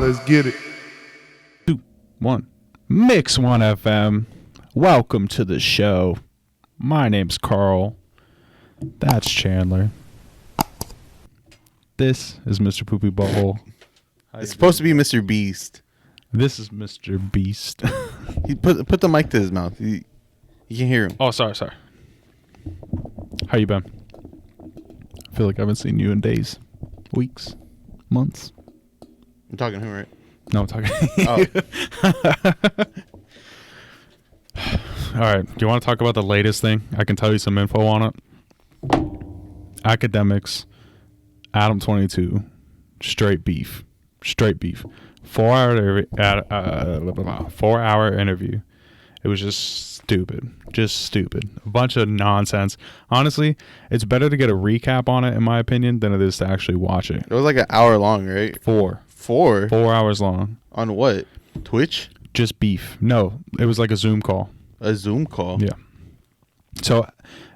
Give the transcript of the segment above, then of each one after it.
let's get it. 2, 1. Mix1FM. Welcome to the show. My name's Carl. That's Chandler. This is Mr. Poopy Butthole. It's supposed to be Mr. Beast. This is Mr. Beast. He put the mic to his mouth. You can hear him. Oh, sorry. How you been? I feel like I haven't seen you in days, weeks, months. I'm talking to him, right? No, I'm talking. Oh. All right. Do you want to talk about the latest thing? I can tell you some info on it. Akademiks, Adam22, straight beef. 4 hour interview. It was just stupid. A bunch of nonsense. Honestly, it's better to get a recap on it, in my opinion, than it is to actually watch it. It was like an hour long, right? 4 hours long. On what? Twitch? Just beef. No, it was like a Zoom call. A Zoom call? Yeah. So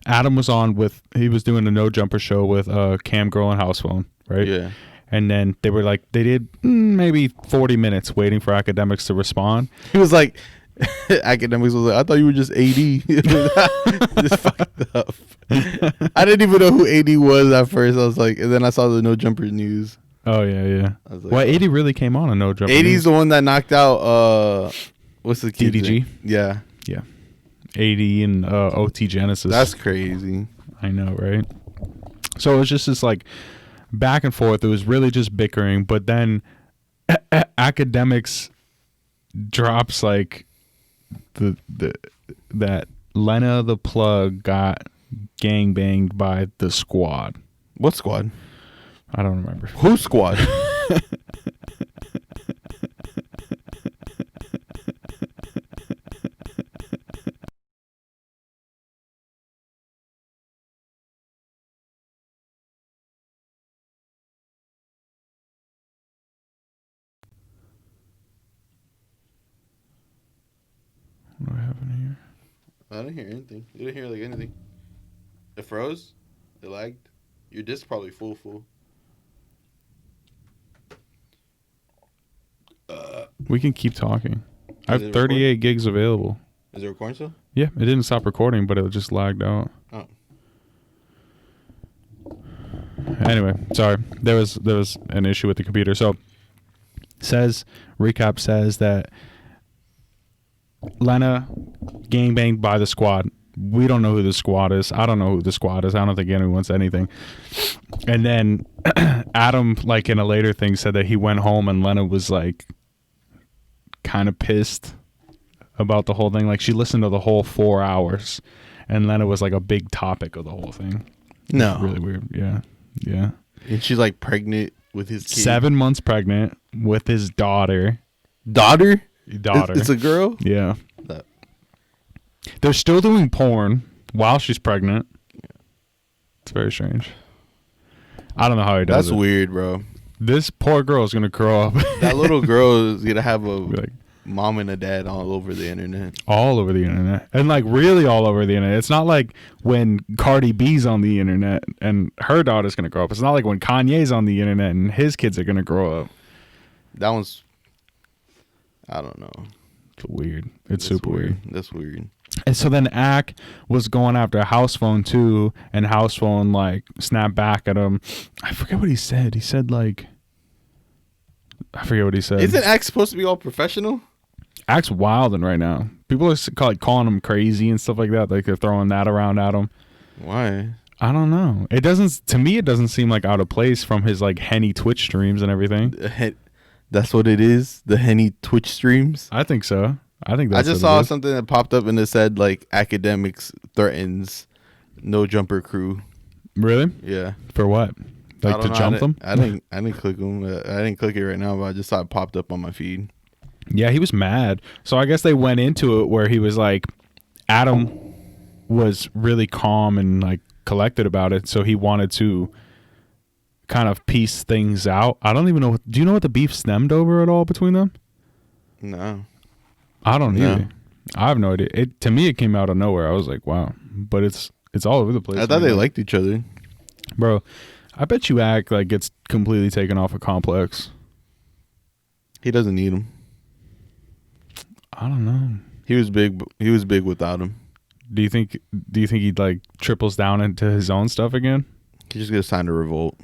Adam was on he was doing a No Jumper show with Cam Girl and House Phone, right? Yeah. And then they did maybe 40 minutes waiting for Akademiks to respond. He was like, Akademiks was like, I thought you were just AD. Just fucked up. I didn't even know who AD was at first. I was like, and then I saw the No Jumper news. Oh, yeah. I was like, well, 80 really came on a No Jumper. 80's the one that knocked out, what's the kid's DDG? name? Yeah. 80 and OT Genesis. That's crazy. I know, right? So it was just this like back and forth. It was really just bickering. But then Akademiks drops like that Lena the Plug got gangbanged by the squad. What squad? I don't remember. Who squad? What do I have in here? I didn't hear anything. You didn't hear like anything. It froze? It lagged? Your disc probably full. We can keep talking. I Is have it 38 gigs available. Is it recording still? Yeah, it didn't stop recording, but it just lagged out. Oh. Anyway, sorry. There was an issue with the computer. So recap says that Lena gangbanged by the squad. We don't know who the squad is. I don't know who the squad is. I don't think anyone wants anything. And then Adam, like in a later thing, said that he went home and Lena was like kind of pissed about the whole thing. Like she listened to the whole 4 hours and Lena was like a big topic of the whole thing. No. Really weird. Yeah. And she's like pregnant with his kid. 7 months pregnant with his daughter. Daughter? Daughter. It's a girl? Yeah. No. They're still doing porn while she's pregnant. It's very strange. I don't know how he does it. That's weird, bro. This poor girl is going to grow up. That little girl is going to have a like, mom and a dad all over the internet. all over the internet. And like really all over the internet. It's not like when Cardi B's on the internet and her daughter's going to grow up. It's not like when Kanye's on the internet and his kids are going to grow up. That one's, I don't know. It's weird. It's super weird. That's weird. And so then Ak was going after House Phone too, and House Phone like snapped back at him. I forget what he said. He said like, I forget what he said. Isn't Ak supposed to be all professional? Ak's wilding right now. People are like calling him crazy and stuff like that. Like they're throwing that around at him. Why? I don't know. It doesn't. To me, it doesn't seem like out of place from his like Henny Twitch streams and everything. That's what it is. The Henny Twitch streams. I think so. I think that's I just saw something that popped up and it said like Akademiks threatens No Jumper crew. Really? Yeah. For what? Like to jump them? I didn't click them. I didn't click it right now, but I just saw it popped up on my feed. Yeah, he was mad. So I guess they went into it where he was like, Adam was really calm and like collected about it, so he wanted to kind of piece things out. I don't even know. Do you know what the beef stemmed over at all between them? No. I don't either. I have no idea. To me, it came out of nowhere. I was like, wow. But it's all over the place. I thought they liked each other. Bro, I bet you Ak like gets completely taken off a complex. He doesn't need him. I don't know. He was big. He was big without him. Do you think he like triples down into his own stuff again? He's just gonna sign a Revolt.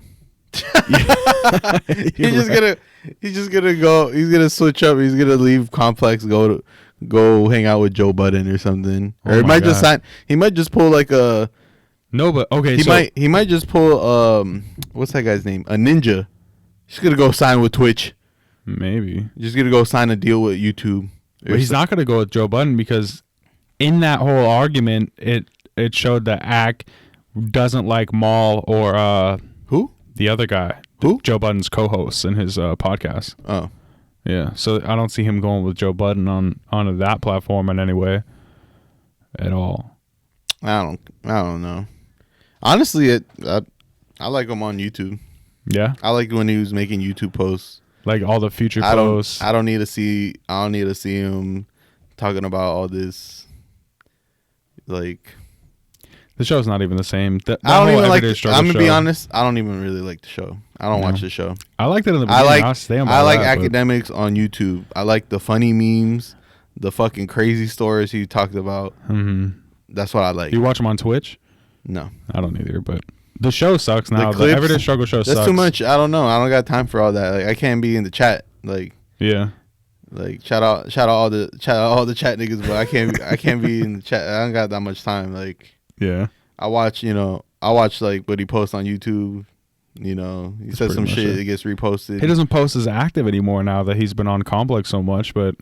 He's just gonna go. He's gonna switch up. He's gonna leave Complex. Go hang out with Joe Budden or something. Or he might just sign. He might just pull like a. No, but okay. He might just pull what's that guy's name? A Ninja. He's gonna go sign with Twitch. Maybe. Just gonna go sign a deal with YouTube. But he's not gonna go with Joe Budden because in that whole argument, it showed that Ak doesn't like Maul or who? The other guy. Who? Joe Budden's co-host in his podcast. Oh. Yeah. So I don't see him going with Joe Budden onto that platform in any way at all. I don't know. Honestly, I like him on YouTube. Yeah. I like when he was making YouTube posts. Like all the future posts. I don't need to see him talking about all this. Like, the show's not even the same. I don't even like. I'm gonna be honest. I don't even really like the show. I don't watch the show. I liked it in the beginning. I like Akademiks on YouTube. I like the funny memes, the fucking crazy stories he talked about. Mm-hmm. That's what I like. You watch him on Twitch? No, I don't either. But the show sucks now. The Everyday Struggle show sucks. That's too much. I don't know. I don't got time for all that. Like, I can't be in the chat. Like, yeah. Like, shout out all the chat niggas, but I can't be in the chat. I don't got that much time. Like, yeah. I watch like what he posts on YouTube. You know, he says some shit, it gets reposted. He doesn't post as active anymore now that he's been on Complex so much, but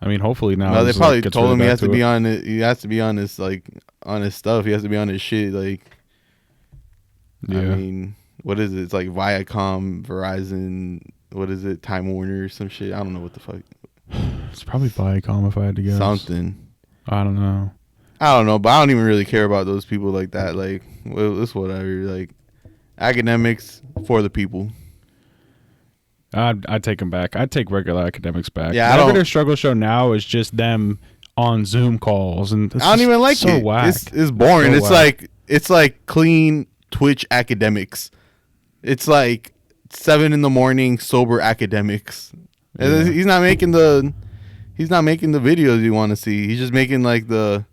I mean, hopefully now. No, they probably told him he has to be on it. He has to be on this, like, on his stuff. He has to be on his shit. Like, yeah. I mean, what is it? It's like Viacom, Verizon. What is it? Time Warner or some shit. I don't know what the fuck. It's probably Viacom if I had to guess. Something. I don't know. But I don't even really care about those people like that. Like, well, it's whatever. Like, Akademiks for the people. I'd take them back. I'd take regular Akademiks back. Yeah, Everyday Struggle show now is just them on Zoom calls, and I don't even like so it. Whack. It's boring. It's like clean Twitch Akademiks. It's like 7 a.m. sober Akademiks. Yeah. He's not making the videos you want to see. He's just making like the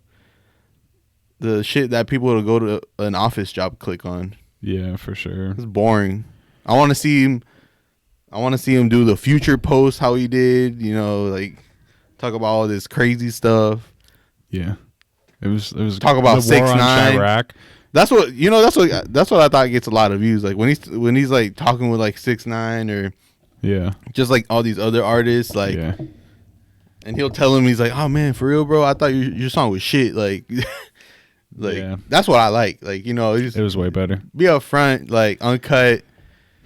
shit that people will go to an office job click on. Yeah, for sure. It's boring. I want to see him do the future post how he did, you know, like talk about all this crazy stuff. Yeah. It was talk about 6ix9ine. That's what I thought gets a lot of views. Like when he's like talking with like 6ix9ine or yeah, just like all these other artists, like, yeah. And he'll tell him, he's like, "Oh man, for real, bro, I thought your song was shit." Like, yeah. That's what I like. Like, you know, it was way better. Be upfront, like uncut.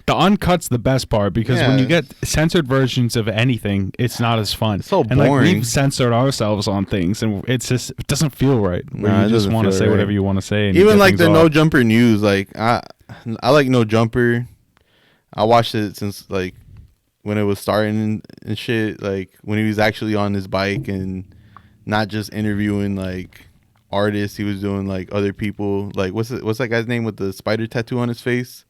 The uncut's the best part because when you get censored versions of anything, it's not as fun. It's so boring. And like we've censored ourselves on things, and it doesn't feel right. You just want to say whatever you want to say. And even like the No Jumper news, like I like No Jumper. I watched it since like when it was starting and shit. Like when he was actually on his bike and not just interviewing like artists, he was doing like other people. Like what's that guy's name with the spider tattoo on his face?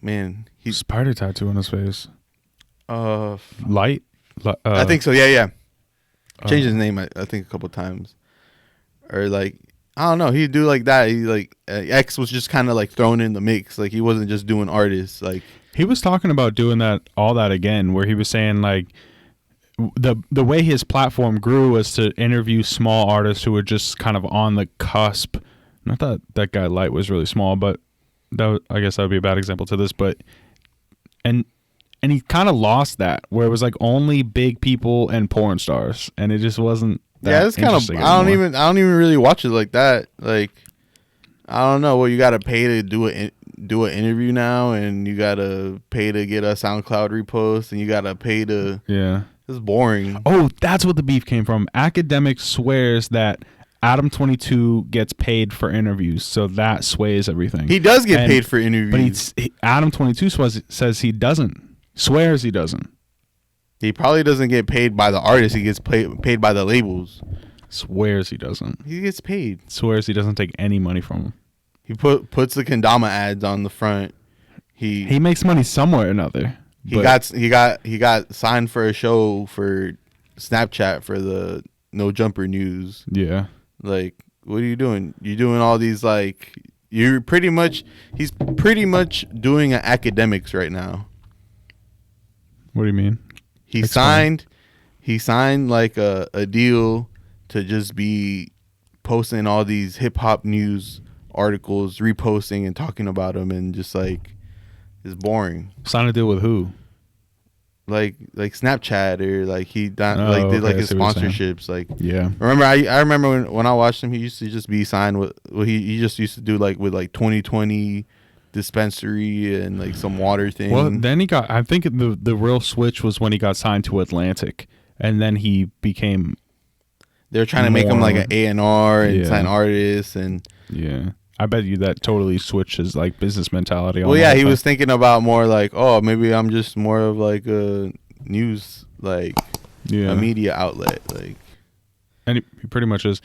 Man, he's spider tattoo on his face. Light. I think so. Yeah. Changed his name, I think, a couple times. Or like, I don't know. He'd do like that. He like X was just kind of like thrown in the mix. Like he wasn't just doing artists. Like he was talking about doing all that again, where he was saying like the way his platform grew was to interview small artists who were just kind of on the cusp. Not that guy Light was really small, but. I guess that would be a bad example to this, but and he kind of lost that where it was like only big people and porn stars, and it just wasn't. That it's kind of. I don't even really watch it like that. Like I don't know. Well, you got to pay to do an interview now, and you got to pay to get a SoundCloud repost, and you got to pay to. Yeah, it's boring. Oh, that's what the beef came from. Akademiks swears that Adam22 gets paid for interviews, so that sways everything. He does get paid for interviews. But Adam22 says he doesn't. Swears he doesn't. He probably doesn't get paid by the artist. He gets paid by the labels. Swears he doesn't. He gets paid. Swears he doesn't take any money from them. He puts the kendama ads on the front. He makes money somewhere or another. He got signed for a show for Snapchat for the No Jumper News. Yeah. Like, what are you doing? You're doing all these like he's pretty much doing an Akademiks right now. What do you mean? He Explain. signed like a deal to just be posting all these hip hop news articles, reposting and talking about them, and just like it's boring. Sign a deal with who? Like Snapchat, or like he did okay, like I his see what you're sponsorships. Like, Yeah. remember I remember when I watched him, he used to just be signed with he just used to do like with like 2020 dispensary and like some water thing. Well, then he got. I think the real switch was when he got signed to Atlantic, and then he became. They're trying to make him like an A&R and Yeah. sign artists and. Yeah, I bet you that totally switches like business mentality. Well, yeah, he was thinking about more like, oh, maybe I'm just more of like a news, like a media outlet, like. And he pretty much is.